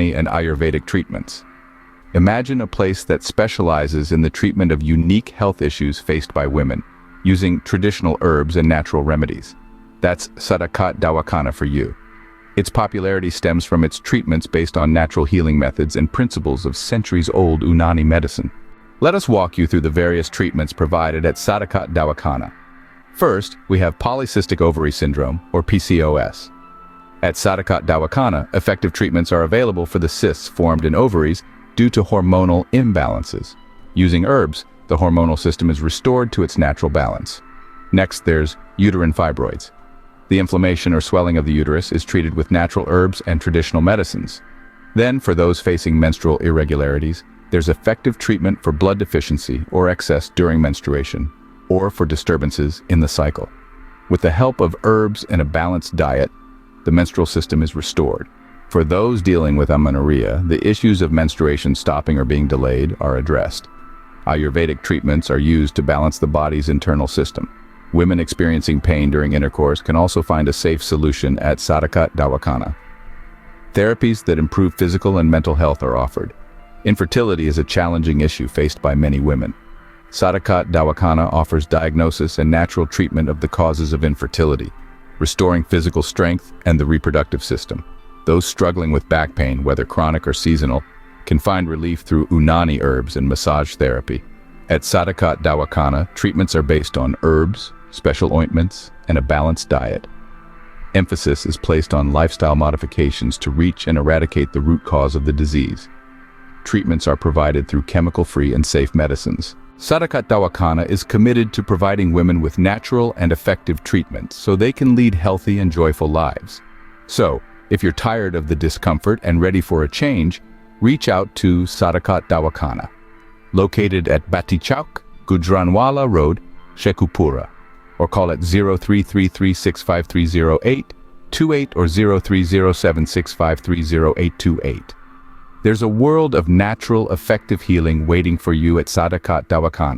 and Ayurvedic treatments. Imagine a place that specializes in the treatment of unique health issues faced by women, using traditional herbs and natural remedies. That's Sadaqat Dawakhana for you. Its popularity stems from its treatments based on natural healing methods and principles of centuries-old Unani medicine. Let us walk you through the various treatments provided at Sadaqat Dawakhana. First, we have polycystic ovary syndrome, or PCOS. At Sadaqat Dawakhana, effective treatments are available for the cysts formed in ovaries due to hormonal imbalances. Using herbs, the hormonal system is restored to its natural balance. Next, there's uterine fibroids. The inflammation or swelling of the uterus is treated with natural herbs and traditional medicines. Then, for those facing menstrual irregularities, there's effective treatment for blood deficiency or excess during menstruation, or for disturbances in the cycle. With the help of herbs and a balanced diet, the menstrual system is restored. For those dealing with amenorrhea, the issues of menstruation stopping or being delayed are addressed. Ayurvedic treatments are used to balance the body's internal system. Women experiencing pain during intercourse can also find a safe solution at Sadaqat Dawakhana. Therapies that improve physical and mental health are offered. Infertility is a challenging issue faced by many women. Sadaqat Dawakhana offers diagnosis and natural treatment of the causes of infertility, restoring physical strength and the reproductive system. Those struggling with back pain, whether chronic or seasonal, can find relief through Unani herbs and massage therapy. At Sadaqat Dawakhana, treatments are based on herbs, special ointments, and a balanced diet. Emphasis is placed on lifestyle modifications to reach and eradicate the root cause of the disease. Treatments are provided through chemical-free and safe medicines. Sadaqat Dawakhana is committed to providing women with natural and effective treatments so they can lead healthy and joyful lives. So, if you're tired of the discomfort and ready for a change, reach out to Sadaqat Dawakhana, located at Bati Chowk, Gujranwala Road, Shekhupura, or call at 0333653028, 28 or 030765302828. There's a world of natural, effective healing waiting for you at Sadaqat Dawakhana.